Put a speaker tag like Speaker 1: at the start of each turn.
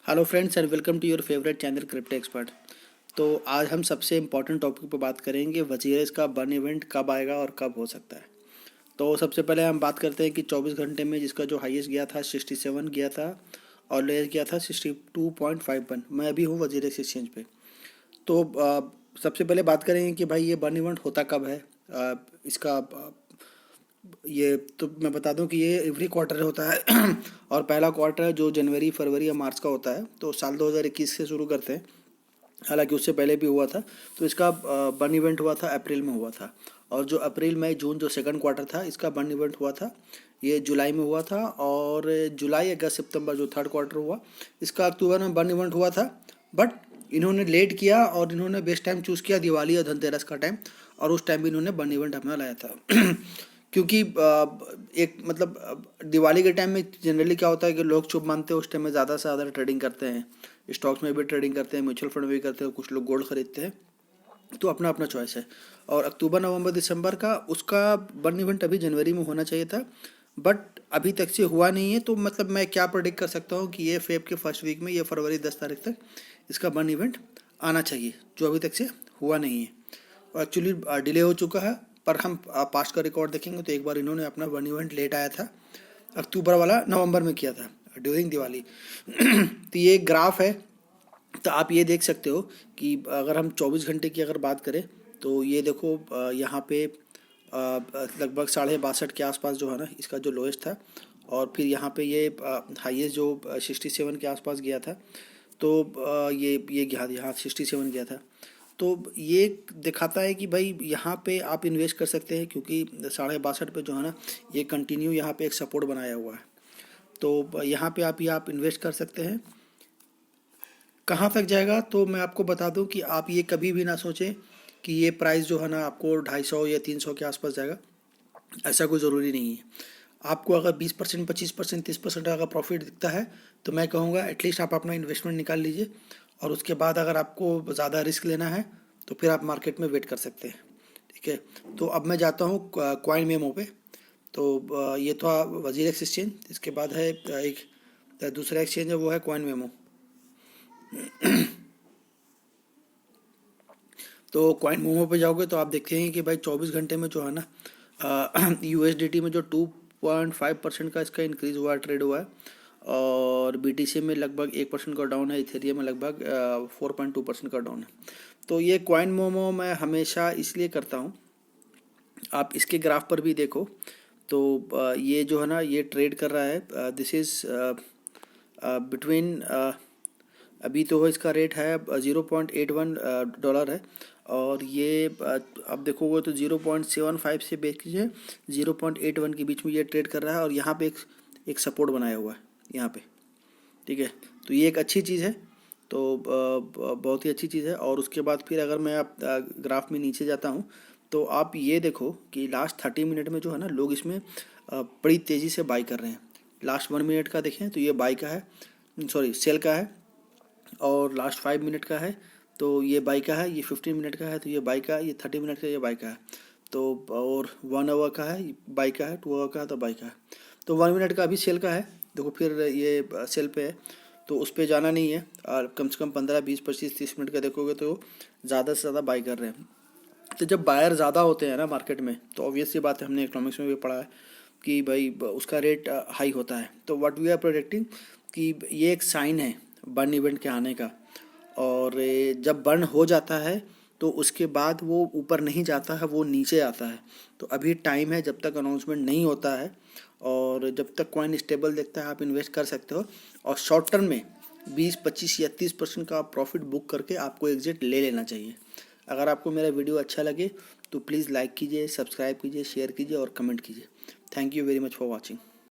Speaker 1: Hello friends and welcome to your favourite channel crypto expert. तो आज हम सबसे इम्पॉर्टेंट टॉपिक पर बात करेंगे, वजीरेस का बर्न इवेंट कब आएगा और कब हो सकता है। तो सबसे पहले हम बात करते हैं कि 24 घंटे में जिसका जो हाईएस्ट गया था 67 गया था और लोएस्ट गया था 62.51। मैं अभी हूँ वजीरेस एक्सचेंज पे। तो सबसे पहले बात करेंगे कि भाई ये बर्न इवेंट होता कब है। इसका ये तो मैं बता दूं कि ये एवरी क्वार्टर होता है और पहला क्वार्टर जो जनवरी फरवरी या मार्च का होता है। तो साल 2021 से शुरू करते हैं, हालांकि उससे पहले भी हुआ था। तो इसका बर्न इवेंट हुआ था अप्रैल में हुआ था, और जो अप्रैल मई जून जो सेकंड क्वार्टर था इसका बर्न इवेंट हुआ था ये जुलाई में हुआ था, और जुलाई अगस्त सितंबर जो थर्ड क्वार्टर हुआ इसका अक्टूबर में बर्न इवेंट हुआ था। बट इन्होंने लेट किया और इन्होंने बेस्ट टाइम चूज़ किया दिवाली और धनतेरस का टाइम, और उस टाइम भी इन्होंने बर्न इवेंट अपना लाया था क्योंकि एक मतलब दिवाली के टाइम में जनरली क्या होता है कि लोग शुभ मानते हैं, उस टाइम में ज़्यादा से ज़्यादा ट्रेडिंग करते हैं, स्टॉक्स में भी ट्रेडिंग करते हैं, म्यूचुअल फंड में भी करते हैं, कुछ लोग गोल्ड खरीदते हैं। तो अपना अपना चॉइस है। और अक्टूबर नवंबर दिसंबर का उसका बर्न इवेंट अभी जनवरी में होना चाहिए था, बट अभी तक से हुआ नहीं है। तो मतलब मैं क्या प्रेडिक्ट कर सकता हूँ कि ये फेब के फर्स्ट वीक में, ये फरवरी 10 तारीख तक इसका बर्न इवेंट आना चाहिए, जो अभी तक से हुआ नहीं है और एक्चुअली डिले हो चुका है। पर हम पास्ट का रिकॉर्ड देखेंगे तो एक बार इन्होंने अपना वन इवेंट लेट आया था, अक्टूबर वाला नवंबर में किया था ड्यूरिंग दिवाली तो ये एक ग्राफ है। तो आप ये देख सकते हो कि अगर हम 24 घंटे की अगर बात करें तो ये देखो, यहाँ पे लगभग 62.5 के आसपास जो है ना इसका जो लोएस्ट था, और फिर यहाँ पे ये हाईएस्ट जो 67 के आसपास गया था। तो ये गया यहाँ 67 गया था। तो ये दिखाता है कि भाई यहाँ पे आप इन्वेस्ट कर सकते हैं, क्योंकि 62.5 पे जो है ना ये कंटिन्यू यहाँ पे एक सपोर्ट बनाया हुआ है। तो यहाँ पे आप इन्वेस्ट कर सकते हैं। कहाँ तक जाएगा तो मैं आपको बता दूं कि आप ये कभी भी ना सोचें कि ये प्राइस जो है ना आपको 250 या 300 के आसपास जाएगा। ऐसा कोई ज़रूरी नहीं है। आपको अगर 20%, 25%, 30% अगर प्रॉफिट दिखता है तो मैं कहूँगा एटलीस्ट आप अपना इन्वेस्टमेंट निकाल लीजिए, और उसके बाद अगर आपको ज़्यादा रिस्क लेना है तो फिर आप मार्केट में वेट कर सकते हैं। ठीक है। तो अब मैं जाता हूँ कॉइन मेमो पे। तो ये तो वजीरेक्स एक्सचेंज, इसके बाद है एक दूसरा एक्सचेंज है, वो है कॉइन मेमो। तो कॉइन मोमो पे जाओगे तो आप देखेंगे कि भाई 24 घंटे में जो है ना यूएसडीटी में जो 2.5% का इसका इंक्रीज हुआ, ट्रेड हुआ है, और बीटीसी में लगभग 1% का डाउन है, इथेरियम में लगभग 4.2% का डाउन है। तो ये कॉइन मोमो मैं हमेशा इसलिए करता हूँ, आप इसके ग्राफ पर भी देखो। तो ये जो है ना ये ट्रेड कर रहा है, दिस इज़ बिटवीन, अभी तो इसका रेट है $0.81 है, और ये अब देखोगे तो 0.75 से बेच 0.81 के बीच में ये ट्रेड कर रहा है, और यहाँ पे एक सपोर्ट बनाया हुआ है यहाँ पे। ठीक है। तो ये एक अच्छी चीज़ है। तो बहुत ही अच्छी चीज़ है। और उसके बाद फिर अगर मैं आप ग्राफ में नीचे जाता हूँ तो आप ये देखो कि लास्ट 30 मिनट में जो है ना लोग इसमें बड़ी तेज़ी से बाई कर रहे हैं। लास्ट 1 मिनट का देखें तो ये बाई का है, सॉरी सेल का है, और लास्ट 5 मिनट का है तो ये बाई का है, ये 15 मिनट का है तो ये बाई का है, ये 30 मिनट का ये बाई का है। तो और 1 आवर का है बाई का है, 2 आवर का है तो बाई का है। तो 1 मिनट का अभी सेल का है, देखो फिर ये सेल पे है तो उस पर जाना नहीं है। और कम से कम 15, 20, 25, 30 मिनट का देखोगे तो ज़्यादा से ज़्यादा बाई कर रहे हैं। तो जब बायर ज़्यादा होते हैं ना मार्केट में तो ऑब्वियस सी बात है, हमने इकोनॉमिक्स में भी पढ़ा है कि भाई उसका रेट हाई होता है। तो व्हाट वी आर प्रोजेक्टिंग कि ये एक साइन है बर्न इवेंट के आने का, और जब बर्न हो जाता है तो उसके बाद वो ऊपर नहीं जाता है, वो नीचे आता है। तो अभी टाइम है, जब तक अनाउंसमेंट नहीं होता है और जब तक कॉइन स्टेबल देखता है आप इन्वेस्ट कर सकते हो। और शॉर्ट टर्म में 20, 25 या 30% का प्रॉफिट बुक करके आपको एग्जिट ले लेना चाहिए। अगर आपको मेरा वीडियो अच्छा लगे तो प्लीज़ लाइक कीजिए, सब्सक्राइब कीजिए, शेयर कीजिए और कमेंट कीजिए। Thank you very much for watching.